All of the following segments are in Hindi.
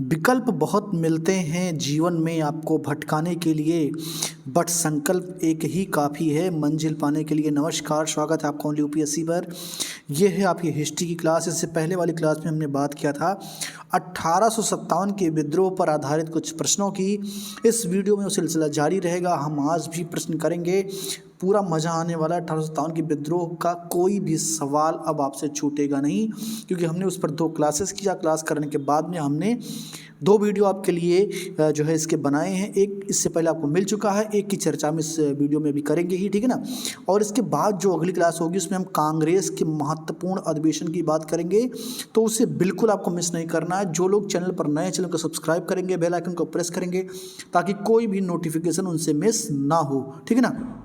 विकल्प बहुत मिलते हैं जीवन में आपको भटकाने के लिए, बट संकल्प एक ही काफ़ी है मंजिल पाने के लिए। नमस्कार, स्वागत है आपका ओनली यूपीएससी पर। यह है आपकी हिस्ट्री की क्लास। इससे पहले वाली क्लास में हमने बात किया था 1857 के विद्रोह पर आधारित कुछ प्रश्नों की। इस वीडियो में वो सिलसिला जारी रहेगा। हम आज भी प्रश्न करेंगे, पूरा मज़ा आने वाला है। 1857 के विद्रोह का कोई भी सवाल अब आपसे छूटेगा नहीं, क्योंकि हमने उस पर 2 क्लासेस किया। क्लास करने के बाद में हमने 2 वीडियो आपके लिए जो है इसके बनाए हैं। एक इससे पहले आपको मिल चुका है, एक की चर्चा हम इस वीडियो में भी करेंगे ही, ठीक है ना। और इसके बाद जो अगली क्लास होगी उसमें हम कांग्रेस के महत्वपूर्ण अधिवेशन की बात करेंगे, तो उसे बिल्कुल आपको मिस नहीं करना है। जो लोग चैनल पर नए, चैनल को सब्सक्राइब करेंगे, बेल आइकन को प्रेस करेंगे, ताकि कोई भी नोटिफिकेशन उनसे मिस ना हो, ठीक है ना।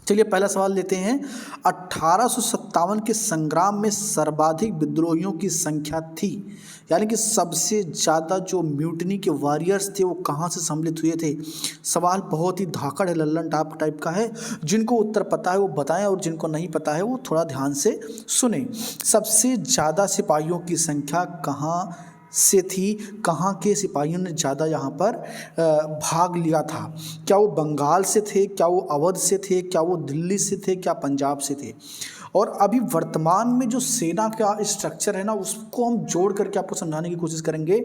चलिए पहला सवाल लेते हैं। 1857 के संग्राम में सर्वाधिक विद्रोहियों की संख्या थी, यानी कि सबसे ज़्यादा जो म्यूटनी के वॉरियर्स थे वो कहाँ से सम्मिलित हुए थे। सवाल बहुत ही धाकड़ है, लल्लन टॉप टाइप का है। जिनको उत्तर पता है वो बताएं, और जिनको नहीं पता है वो थोड़ा ध्यान से सुने। सबसे ज़्यादा सिपाहियों की संख्या कहाँ से थी, कहाँ के सिपाहियों ने ज़्यादा यहाँ पर भाग लिया था? क्या वो बंगाल से थे, क्या वो अवध से थे, क्या वो दिल्ली से थे, क्या पंजाब से थे? और अभी वर्तमान में जो सेना का स्ट्रक्चर है ना, उसको हम जोड़ करके आपको समझाने की कोशिश करेंगे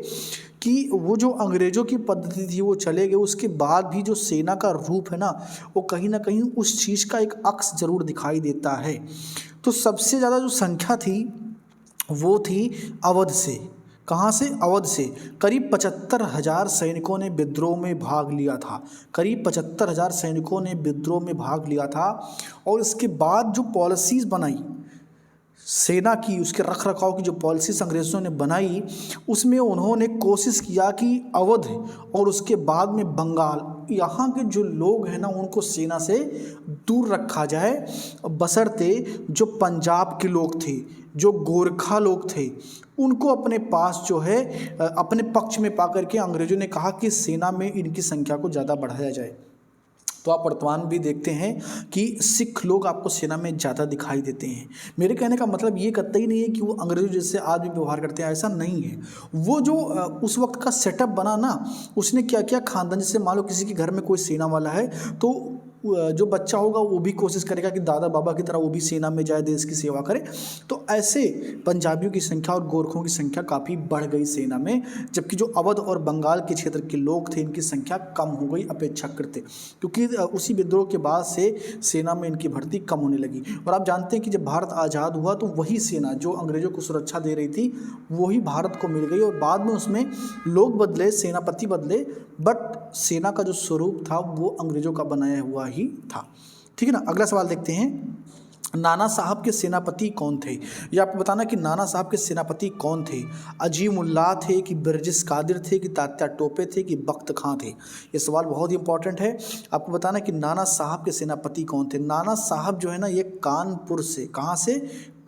कि वो जो अंग्रेज़ों की पद्धति थी वो चले गए, उसके बाद भी जो सेना का रूप है ना, वो कहीं ना कहीं उस चीज़ का एक अक्स जरूर दिखाई देता है। तो सबसे ज़्यादा जो संख्या थी वो थी अवध से। कहाँ से? अवध से। करीब 75,000 सैनिकों ने विद्रोह में भाग लिया था। करीब 75,000 सैनिकों ने विद्रोह में भाग लिया था। और इसके बाद जो पॉलिसीज़ बनाई सेना की, उसके रख रखाव की जो पॉलिसीज अंग्रेज़ों ने बनाई, उसमें उन्होंने कोशिश किया कि अवध और उसके बाद में बंगाल, यहाँ के जो लोग हैं ना, उनको सेना से दूर रखा जाए, बशर्ते जो पंजाब के लोग थे, जो गोरखा लोग थे, उनको अपने पास जो है अपने पक्ष में पा करके अंग्रेज़ों ने कहा कि सेना में इनकी संख्या को ज़्यादा बढ़ाया जाए। तो आप वर्तमान भी देखते हैं कि सिख लोग आपको सेना में ज़्यादा दिखाई देते हैं। मेरे कहने का मतलब ये कतई नहीं है कि वो अंग्रेज़ों जैसे आज भी व्यवहार करते हैं, ऐसा नहीं है। वो जो उस वक्त का सेटअप बना ना, उसने क्या किया, खानदान, जैसे मान लो किसी के घर में कोई सेना वाला है, तो जो बच्चा होगा वो भी कोशिश करेगा कि दादा बाबा की तरह वो भी सेना में जाए, देश की सेवा करे। तो ऐसे पंजाबियों की संख्या और गोरखों की संख्या काफ़ी बढ़ गई सेना में, जबकि जो अवध और बंगाल के क्षेत्र के लोग थे इनकी संख्या कम हो गई अपेक्षाकृत, क्योंकि उसी विद्रोह के बाद से सेना में इनकी भर्ती कम होने लगी। और आप जानते हैं कि जब भारत आज़ाद हुआ तो वही सेना जो अंग्रेज़ों को सुरक्षा दे रही थी वही भारत को मिल गई, और बाद में उसमें लोग बदले, सेनापति बदले, बट सेना का जो स्वरूप था वो अंग्रेज़ों का बनाया हुआ ही था, ठीक है ना। अगला सवाल देखते हैं। नाना साहब के सेनापति कौन थे? ये आपको बताना कि नाना साहब के सेनापति कौन थे। अजीमुल्लाह थे कि बिरजिस कादिर थे कि तात्या टोपे थे कि बख्त खां थे? ये सवाल बहुत ही इंपॉर्टेंट है। आपको बताना कि नाना साहब के सेनापति कौन थे। नाना साहब जो है ना, ये कानपुर से, कहाँ से?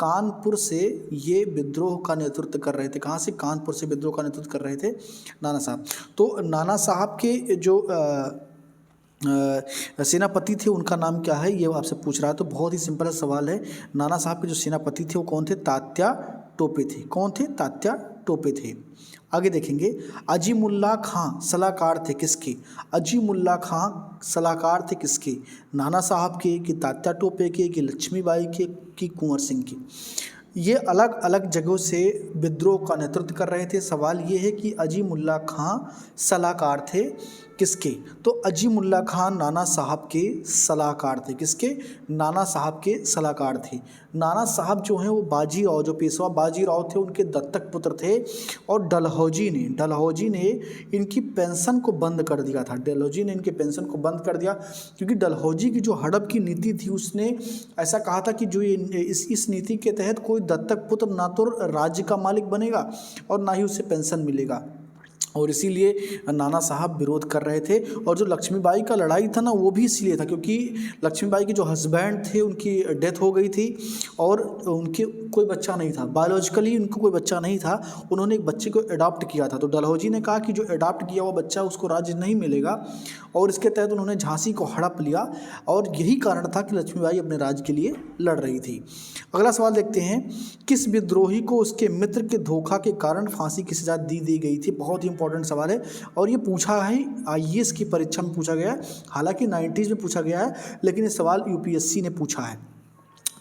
कानपुर से ये विद्रोह का नेतृत्व कर रहे थे। कहाँ से? कानपुर से विद्रोह का नेतृत्व कर रहे थे नाना साहब। तो नाना साहब के जो सेनापति थे उनका नाम क्या है, ये आपसे पूछ रहा है। तो बहुत ही सिंपल सवाल है। नाना साहब के जो सेनापति थे वो कौन थे? तात्या टोपे थे। कौन थे? तात्या टोपे थे। आगे देखेंगे। अजीमुल्लाह खां सलाहकार थे किसके? अजीमुल्लाह खां सलाहकार थे किसके? नाना साहब के, कि तात्या टोपे के, कि लक्ष्मीबाई के, कि कुंवर सिंह के? ये अलग अलग जगहों से विद्रोह का नेतृत्व कर रहे थे। सवाल ये है कि अजीमुल्लाह खां सलाहकार थे किसके? तो अजीमुल्लाह खान नाना साहब के सलाहकार थे। किसके? नाना साहब के सलाहकार थे। नाना साहब जो हैं वो बाजीराव, जो पेशवा बाजीराव थे, उनके दत्तक पुत्र थे। और डलहौजी ने इनकी पेंशन को बंद कर दिया था। डलहौजी ने इनके पेंशन को बंद कर दिया, क्योंकि डलहौजी की जो हड़प की नीति थी उसने ऐसा कहा था कि जो इस नीति के तहत कोई दत्तक पुत्र ना तो राज्य का मालिक बनेगा और ना ही उसे पेंशन मिलेगा, और इसीलिए नाना साहब विरोध कर रहे थे। और जो लक्ष्मीबाई का लड़ाई था ना, वो भी इसीलिए था क्योंकि लक्ष्मीबाई के जो हस्बैंड थे उनकी डेथ हो गई थी और उनके कोई बच्चा नहीं था, बायोलॉजिकली उनको कोई बच्चा नहीं था। उन्होंने एक बच्चे को अडॉप्ट किया था। तो डलहौजी ने कहा कि जो अडॉप्ट किया हुआ बच्चा उसको राज्य नहीं मिलेगा, और इसके तहत उन्होंने झांसी को हड़प लिया, और यही कारण था कि लक्ष्मीबाई अपने राज्य के लिए लड़ रही थी। अगला सवाल देखते हैं। किस विद्रोही को उसके मित्र के धोखा के कारण फांसी की सजा दी गई थी? बहुत ही इंपॉर्टेंट सवाल है और ये पूछा है आईएएस की परीक्षा में पूछा गया है। हालांकि 90s में पूछा गया है, लेकिन ये सवाल यूपीएससी ने पूछा है।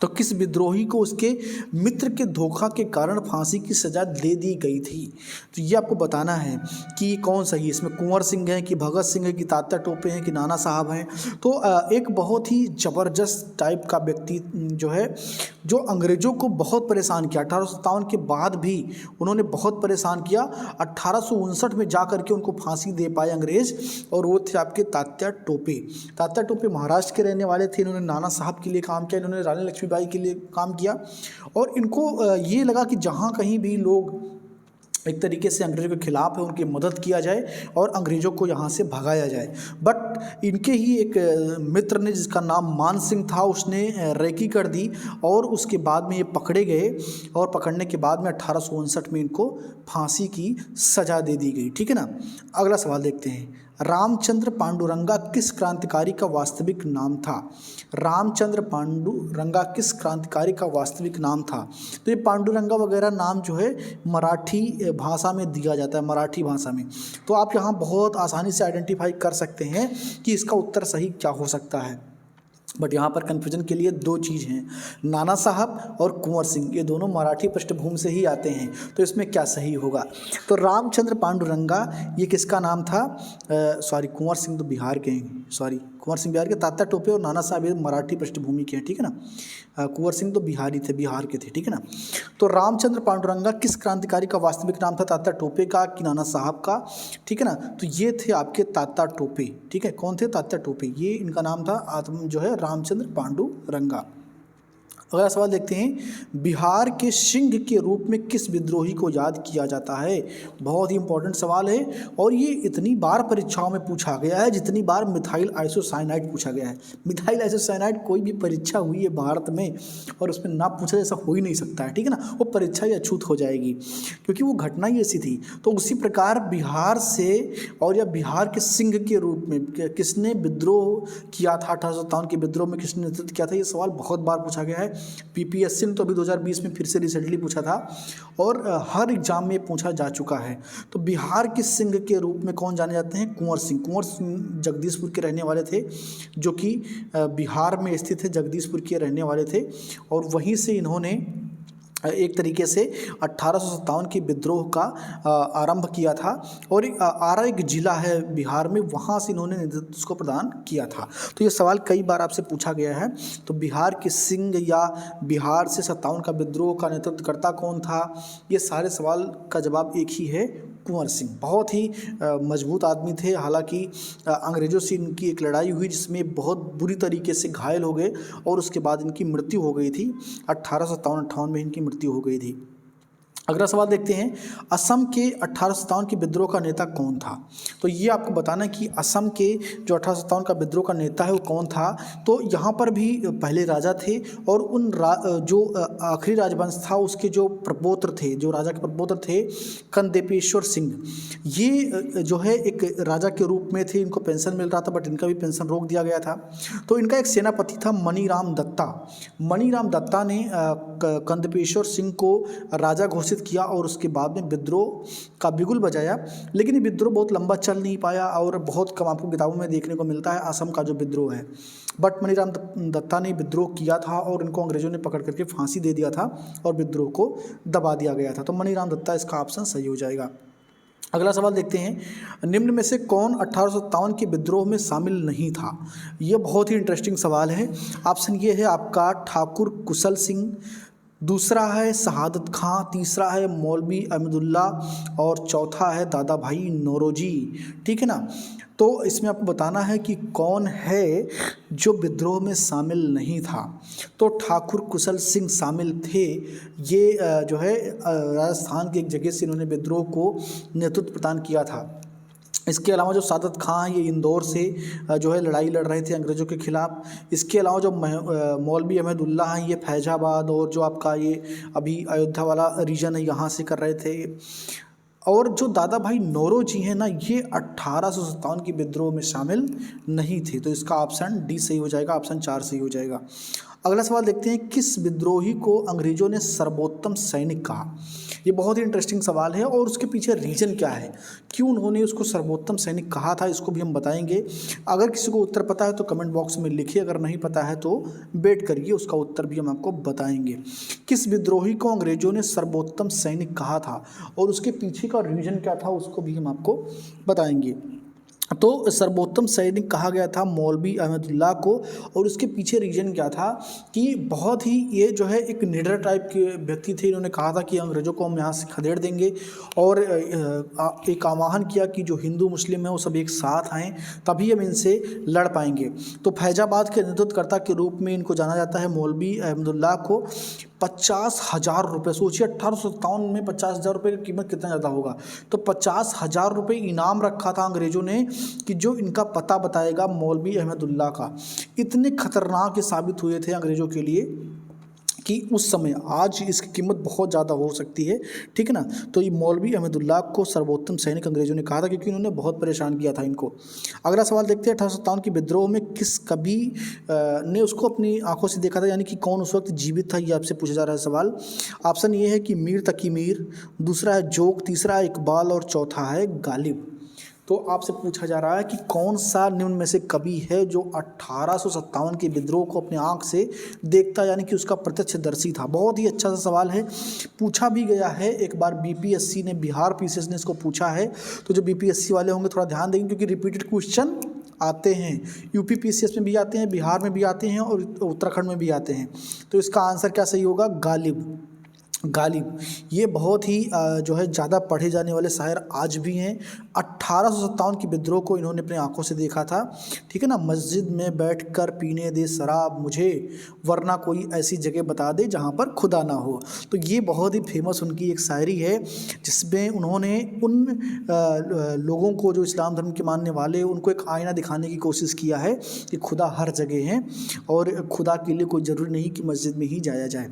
तो किस विद्रोही को उसके मित्र के धोखा के कारण फांसी की सज़ा दे दी गई थी? तो ये आपको बताना है कि कौन सही है। इसमें कुंवर सिंह है कि भगत सिंह है कि तात्या टोपे हैं कि नाना साहब हैं। तो एक बहुत ही ज़बरदस्त टाइप का व्यक्ति जो है, जो अंग्रेज़ों को बहुत परेशान किया। 1857 के बाद भी उन्होंने बहुत परेशान किया। 1859 में जा कर के उनको फांसी दे पाए अंग्रेज़, और वो थे आपके तात्या टोपे। तात्या टोपे महाराष्ट्र के रहने वाले थे। इन्होंने नाना साहब के लिए काम किया, इन्होंने रानी लक्ष्मीबाई के लिए काम किया, और इनको ये लगा कि जहाँ कहीं भी लोग एक तरीके से अंग्रेज़ों के खिलाफ है उनकी मदद किया जाए और अंग्रेज़ों को यहाँ से भगाया जाए। बट इनके ही एक मित्र ने, जिसका नाम मान सिंह था, उसने रेकी कर दी और उसके बाद में ये पकड़े गए, और पकड़ने के बाद में 1859 में इनको फांसी की सज़ा दे दी गई। ठीक है ना। अगला सवाल देखते हैं। रामचंद्र पांडुरंगा किस क्रांतिकारी का वास्तविक नाम था? रामचंद्र पांडुरंगा किस क्रांतिकारी का वास्तविक नाम था? तो ये पांडुरंगा वगैरह नाम जो है मराठी भाषा में दिया जाता है, मराठी भाषा में। तो आप यहाँ बहुत आसानी से आइडेंटिफाई कर सकते हैं कि इसका उत्तर सही क्या हो सकता है। बट यहाँ पर कन्फ्यूजन के लिए दो चीज़ हैं, नाना साहब और कुंवर सिंह, ये दोनों मराठी पृष्ठभूमि से ही आते हैं। तो इसमें क्या सही होगा? तो रामचंद्र पांडुरंगा ये किसका नाम था? कुंवर सिंह तो बिहार के हैं, कुंवर सिंह बिहार के। तात्या टोपे और नाना साहब ये मराठी पृष्ठभूमि के हैं। ठीक है ना। कुंवर सिंह तो बिहारी थे, बिहार के थे। ठीक है ना। तो रामचंद्र पांडुरंगा किस क्रांतिकारी का वास्तविक नाम था? तात्या टोपे का कि नाना साहब का? ठीक है ना। तो ये थे आपके तात्या टोपे। ठीक है, कौन थे? तात्या टोपे, ये इनका नाम था जो है रामचंद्र पांडुरंगा। अगला सवाल देखते हैं। बिहार के सिंह के रूप में किस विद्रोही को याद किया जाता है? बहुत ही इंपॉर्टेंट सवाल है, और ये इतनी बार परीक्षाओं में पूछा गया है जितनी बार मिथाइल आइसोसाइनाइड पूछा गया है। मिथाइल आइसोसाइनाइड कोई भी परीक्षा हुई है भारत में और उसमें ना पूछा जैसा हो ही नहीं सकता है। ठीक है ना। वो परीक्षा ही अछूत हो जाएगी, क्योंकि वो घटना ही ऐसी थी। तो उसी प्रकार बिहार से, और या बिहार के सिंह के रूप में किसने विद्रोह किया था? 1857 के विद्रोह में किसने नेतृत्व किया था? ये सवाल बहुत बार पूछा गया है। पीपीएससी ने तो अभी 2020 में फिर से रिसेंटली पूछा था, और हर एग्जाम में पूछा जा चुका है। तो बिहार के सिंह के रूप में कौन जाने जाते हैं? कुंवर सिंह। कुंवर सिंह जगदीशपुर के रहने वाले थे, जो कि बिहार में स्थित है, जगदीशपुर के रहने वाले थे, और वहीं से इन्होंने एक तरीके से 1857 के विद्रोह का आरंभ किया था, और आरा एक जिला है बिहार में, वहाँ से इन्होंने नेतृत्व उसको प्रदान किया था। तो ये सवाल कई बार आपसे पूछा गया है। तो बिहार के सिंह या बिहार से 57 का विद्रोह का नेतृत्व करता कौन था? ये सारे सवाल का जवाब एक ही है, कुंवर सिंह। बहुत ही मजबूत आदमी थे। हालांकि अंग्रेज़ों से इनकी एक लड़ाई हुई जिसमें बहुत बुरी तरीके से घायल हो गए, और उसके बाद इनकी मृत्यु हो गई थी। 1857-58 में इनकी मृत्यु हो गई थी। अगला सवाल देखते हैं। असम के 1857 के विद्रोह का नेता कौन था? तो ये आपको बताना है कि असम के जो 1857 का विद्रोह का नेता है वो कौन था। तो यहाँ पर भी पहले राजा थे, और उन जो आखिरी राजवंश था उसके जो प्रपौत्र थे, जो राजा के प्रपौत्र थे, कंदेपेश्वर सिंह, ये जो है एक राजा के रूप में थे। इनको पेंशन मिल रहा था, बट इनका भी पेंशन रोक दिया गया था। तो इनका एक सेनापति था मणिराम दत्ता। मणिराम दत्ता ने कंदेपेश्वर सिंह को राजा घोषित किया, और उसके बाद में विद्रोह का बिगुल बजाया। लेकिन ये विद्रोह बहुत लंबा चल नहीं पाया, और बहुत कम आपको किताबों में देखने को मिलता है असम का जो विद्रोह है। बट मणिराम दत्ता ने विद्रोह किया था, और इनको अंग्रेजों ने पकड़ करके फांसी दे दिया था, और विद्रोह को दबा दिया गया था। तो मणिराम दत्ता इसका ऑप्शन सही हो जाएगा। अगला सवाल देखते हैं। निम्न में से कौन 1857 के विद्रोह में शामिल नहीं था? यह बहुत ही इंटरेस्टिंग सवाल है। ऑप्शन ये है आपका ठाकुर कुशल सिंह, दूसरा है शहादत खां, तीसरा है मौलवी अहमदुल्ला, और चौथा है दादा भाई नौरोजी। ठीक है ना। तो इसमें आपको बताना है कि कौन है जो विद्रोह में शामिल नहीं था। तो ठाकुर कुशल सिंह शामिल थे। ये जो है राजस्थान की एक जगह से इन्होंने विद्रोह को नेतृत्व प्रदान किया था। इसके अलावा जो सादत खां हैं, ये इंदौर से जो है लड़ाई लड़ रहे थे अंग्रेज़ों के ख़िलाफ़। इसके अलावा जो मौलवी अहमदुल्ला हैं, ये फैजाबाद और जो आपका ये अभी अयोध्या वाला रीजन है यहाँ से कर रहे थे। और जो दादा भाई नौरोजी हैं ना, ये 1857 के विद्रोह में शामिल नहीं थे। तो इसका ऑप्शन डी सही हो जाएगा, ऑप्शन 4 सही हो जाएगा। अगला सवाल देखते हैं, किस विद्रोही को अंग्रेजों ने सर्वोत्तम सैनिक कहा? ये बहुत ही इंटरेस्टिंग सवाल है और उसके पीछे रीजन क्या है, क्यों उन्होंने उसको सर्वोत्तम सैनिक कहा था, इसको भी हम बताएंगे। अगर किसी को उत्तर पता है तो कमेंट बॉक्स में लिखिए, अगर नहीं पता है तो वेट करिए, उसका उत्तर भी हम आपको बताएंगे। किस विद्रोही को अंग्रेजों ने सर्वोत्तम सैनिक कहा था और उसके पीछे का रीजन क्या था, उसको भी हम आपको बताएंगे। तो सर्वोत्तम सैनिक कहा गया था मौलवी अहमदुल्लाह को, और उसके पीछे रीजन क्या था कि बहुत ही ये जो है एक निडर टाइप के व्यक्ति थे। इन्होंने कहा था कि अंग्रेज़ों को हम यहाँ से खदेड़ देंगे, और एक आह्वान किया कि जो हिंदू मुस्लिम है वो सब एक साथ आएँ, तभी हम इनसे लड़ पाएंगे। तो फैजाबाद के नेतृत्वकर्ता के रूप में इनको जाना जाता है, मौलवी अहमदुल्लाह को। 50,000 रुपये, सोचिए 1857 में 50,000 रुपये की कीमत कितना ज़्यादा होगा। तो 50,000 रुपये इनाम रखा था अंग्रेज़ों ने कि जो इनका पता बताएगा मौलवी अहमदुल्लाह का। इतने खतरनाक ये साबित हुए थे अंग्रेज़ों के लिए कि उस समय, आज इसकी कीमत बहुत ज़्यादा हो सकती है, ठीक है ना। तो ये मौलवी अहमदुल्लाह को सर्वोत्तम सैनिक अंग्रेज़ों ने कहा था, क्योंकि उन्होंने बहुत परेशान किया था इनको। अगला सवाल देखते हैं, 1857 के विद्रोह में किस कवि ने उसको अपनी आंखों से देखा था, यानी कि कौन उस वक्त जीवित था, ये आपसे पूछा जा रहा है सवाल। ऑप्शन ये है कि मीर तकी मीर, दूसरा है जोग, तीसरा है इकबाल और चौथा है गालिब। तो आपसे पूछा जा रहा है कि कौन सा निम्न में से कवि है जो 1857 के विद्रोह को अपने आंख से देखता, यानी कि उसका प्रत्यक्षदर्शी था। बहुत ही अच्छा सा सवाल है, पूछा भी गया है एक बार बीपीएससी ने, बिहार पीसीएस ने इसको पूछा है। तो जो बीपीएससी वाले होंगे थोड़ा ध्यान देंगे, क्योंकि रिपीटेड क्वेश्चन आते हैं, यूपी पीसीएस में भी आते हैं, बिहार में भी आते हैं और उत्तराखंड में भी आते हैं। तो इसका आंसर क्या सही होगा? गालिब। गालिब ये बहुत ही जो है ज़्यादा पढ़े जाने वाले शायर आज भी हैं। 1857 की विद्रोह को इन्होंने अपने आंखों से देखा था, ठीक है ना। मस्जिद में बैठकर पीने दे शराब मुझे, वरना कोई ऐसी जगह बता दे जहाँ पर खुदा ना हो। तो ये बहुत ही फेमस उनकी एक शायरी है, जिसमें उन्होंने उन लोगों को जो इस्लाम धर्म के मानने वाले, उनको एक आईना दिखाने की कोशिश किया है कि खुदा हर जगह है और खुदा के लिए कोई ज़रूरी नहीं कि मस्जिद में ही जाया जाए,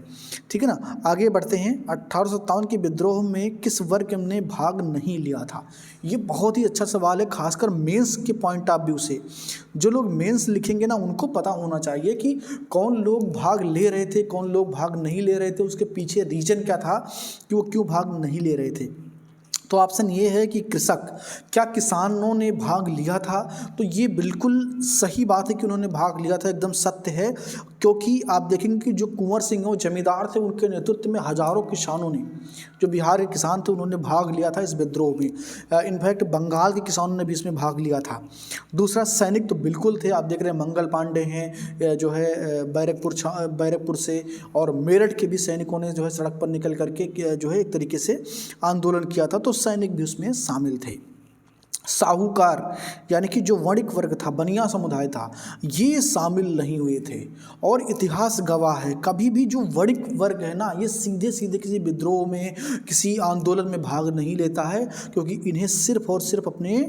ठीक है ना। आगे बढ़ते हैं, 1857 के विद्रोह में किस वर्ग ने भाग नहीं लिया था? ये बहुत ही अच्छा सवाल है, खासकर मेंस के पॉइंट ऑफ व्यू से। जो लोग मेंस लिखेंगे ना, उनको पता होना चाहिए कि कौन लोग भाग ले रहे थे, कौन लोग भाग नहीं ले रहे थे, उसके पीछे रीजन क्या था कि वो क्यों भाग नहीं ले रहे थे। तो ऑप्शन ये है कि कृषक, क्या किसानों ने भाग लिया था? तो ये बिल्कुल सही बात है कि उन्होंने भाग लिया था, एकदम सत्य है। क्योंकि आप देखेंगे कि जो कुंवर सिंह वो जमींदार थे, उनके नेतृत्व में हजारों किसानों ने, जो बिहार के किसान थे, उन्होंने भाग लिया था इस विद्रोह में। इनफैक्ट बंगाल के किसानों ने भी इसमें भाग लिया था। दूसरा, सैनिक तो बिल्कुल थे, आप देख रहे हैं मंगल पांडे हैं जो है बैरकपुर से, और मेरठ के भी सैनिकों ने जो है सड़क पर निकल करके जो है एक तरीके से आंदोलन किया था, तो सैनिक भी उसमें शामिल थे। साहूकार यानी कि जो वणिक वर्ग था, बनिया समुदाय था, ये शामिल नहीं हुए थे। और इतिहास गवाह है, कभी भी जो वणिक वर्ग है ना, ये सीधे सीधे किसी विद्रोह में, किसी आंदोलन में भाग नहीं लेता है, क्योंकि इन्हें सिर्फ और सिर्फ अपने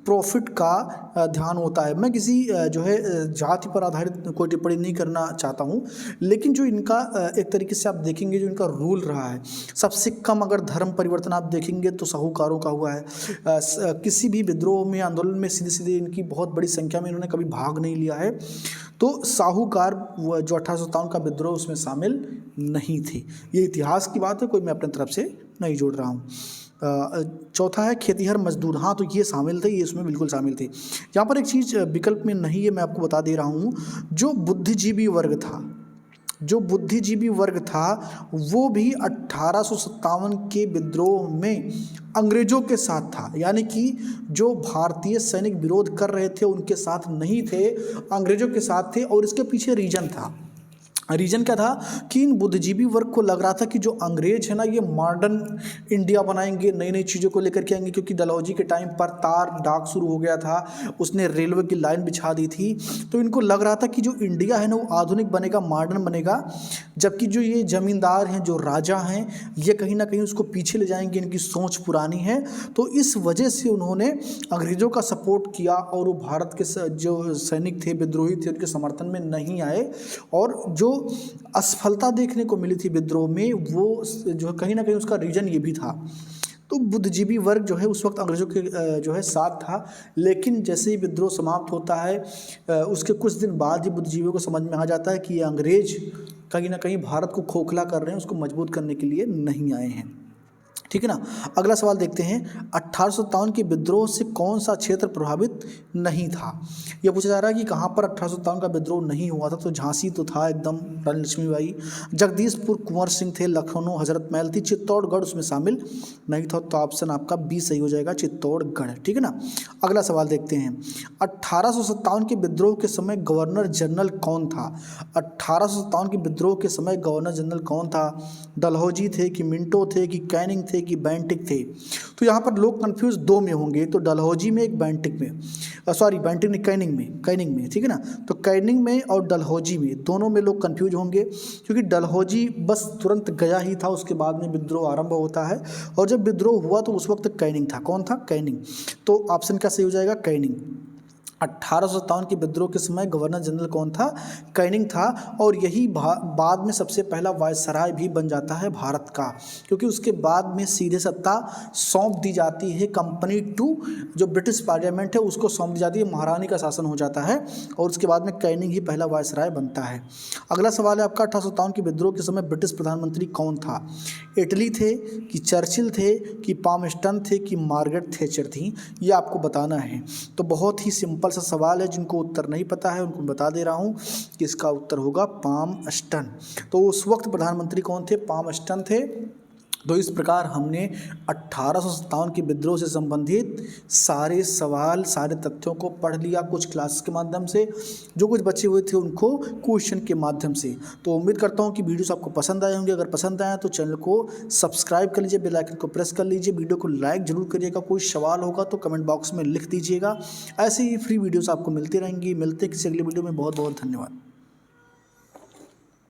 प्रॉफिट का ध्यान होता है। मैं किसी जो है जाति पर आधारित कोई टिप्पणी नहीं करना चाहता हूँ, लेकिन जो इनका एक तरीके से आप देखेंगे जो इनका रूल रहा है, सबसे कम अगर धर्म परिवर्तन आप देखेंगे तो साहूकारों का हुआ है। किसी भी विद्रोह में, आंदोलन में सीधे सीधे इनकी बहुत बड़ी संख्या में इन्होंने कभी भाग नहीं लिया है। तो साहूकार जो 1857 का विद्रोह, उसमें शामिल नहीं थे। ये इतिहास की बात है, कोई मैं अपने तरफ से नहीं जोड़ रहा हूँ। चौथा है खेतिहर मजदूर, हाँ तो ये शामिल थे, ये इसमें बिल्कुल शामिल थे। यहाँ पर एक चीज़ विकल्प में नहीं है, मैं आपको बता दे रहा हूँ, जो बुद्धिजीवी वर्ग था, जो बुद्धिजीवी वर्ग था वो भी 1857 के विद्रोह में अंग्रेजों के साथ था। यानी कि जो भारतीय सैनिक विरोध कर रहे थे उनके साथ नहीं थे, अंग्रेजों के साथ थे। और इसके पीछे रीजन था, रीजन क्या था कि इन बुद्धिजीवी वर्ग को लग रहा था कि जो अंग्रेज है ना, ये मॉडर्न इंडिया बनाएंगे, नई नई चीज़ों को लेकर के आएंगे। क्योंकि डलहौजी के टाइम पर तार डाक शुरू हो गया था, उसने रेलवे की लाइन बिछा दी थी। तो इनको लग रहा था कि जो इंडिया है ना, वो आधुनिक बनेगा, मॉडर्न बनेगा। जबकि जो ये जमींदार हैं, जो राजा हैं, ये कहीं ना कहीं उसको पीछे ले जाएंगे, इनकी सोच पुरानी है। तो इस वजह से उन्होंने अंग्रेज़ों का सपोर्ट किया, और वो भारत के जो सैनिक थे, विद्रोही थे, उनके समर्थन में नहीं आए। और जो असफलता देखने को मिली थी विद्रोह में, वो जो कहीं ना कहीं उसका रीजन ये भी था। तो बुद्धिजीवी वर्ग जो है उस वक्त अंग्रेज़ों के जो है साथ था, लेकिन जैसे ही विद्रोह समाप्त होता है उसके कुछ दिन बाद ही बुद्धिजीवियों को समझ में आ जाता है कि ये अंग्रेज कहीं ना कहीं भारत को खोखला कर रहे हैं, उसको मजबूत करने के लिए नहीं आए हैं। ठीक है ना। अगला सवाल देखते हैं, 1857 के विद्रोह से कौन सा क्षेत्र प्रभावित नहीं था। यह पूछा जा रहा है कि कहाँ पर 1857 का विद्रोह नहीं हुआ था। तो झांसी तो था एकदम, रानी लक्ष्मीबाई, जगदीशपुर कुंवर सिंह थे, लखनऊ हजरत महल थी, चित्तौड़गढ़ उसमें शामिल नहीं था। तो ऑप्शन आपका बी सही हो जाएगा, चित्तौड़गढ़। ठीक है ना। अगला सवाल देखते हैं, 1857 के विद्रोह के समय गवर्नर जनरल कौन था। 1857 के विद्रोह के समय गवर्नर जनरल कौन था। डलहौजी थे कि मिंटो थे कि कैनिंग थे कि बेंटिक थे। तो यहाँ पर लोग कंफ्यूज दो में होंगे, तो डलहौजी में एक बेंटिक में, सॉरी बेंटिक नहीं, कैनिंग में। ठीक है ना। तो कैनिंग में और डलहौजी में, दोनों में लोग कंफ्यूज होंगे, क्योंकि डलहौजी बस तुरंत गया ही था, उसके बाद में विद्रोह आरंभ होता है, और जब विद्रोह हुआ तो उस वक्त कैनिंग था। कौन था। कैनिंग। तो ऑप्शन क्या सही हो जाएगा, कैनिंग। 1857 के विद्रोह के समय गवर्नर जनरल कौन था, कैनिंग था। और यही बाद में सबसे पहला वायसराय भी बन जाता है भारत का, क्योंकि उसके बाद में सीधे सत्ता सौंप दी जाती है कंपनी टू, जो ब्रिटिश पार्लियामेंट है उसको सौंप दी जाती है, महारानी का शासन हो जाता है, और उसके बाद में कैनिंग ही पहला वायसराय बनता है। अगला सवाल है आपका, 1857 के विद्रोह के समय ब्रिटिश प्रधानमंत्री कौन था। इटली थे कि चर्चिल थे कि पामस्टन थे कि मार्गरेट थैचर थी, ये आपको बताना है। तो बहुत ही सिंपल सा सवाल है, जिनको उत्तर नहीं पता है उनको बता दे रहा हूँ कि इसका उत्तर होगा पामस्टन। तो उस वक्त प्रधानमंत्री कौन थे, पामस्टन थे। तो इस प्रकार हमने 1857 के विद्रोह से संबंधित सारे सवाल, सारे तथ्यों को पढ़ लिया, कुछ क्लास के माध्यम से, जो कुछ बचे हुए थे उनको क्वेश्चन के माध्यम से। तो उम्मीद करता हूँ कि वीडियोस आपको पसंद आए होंगे। अगर पसंद आया तो चैनल को सब्सक्राइब कर लीजिए, बेल आइकन को प्रेस कर लीजिए, वीडियो को लाइक जरूर करिएगा। कोई सवाल होगा तो कमेंट बॉक्स में लिख दीजिएगा। ऐसे ही फ्री वीडियोज़ आपको मिलती रहेंगी। मिलते किसी अगले वीडियो में। बहुत बहुत धन्यवाद।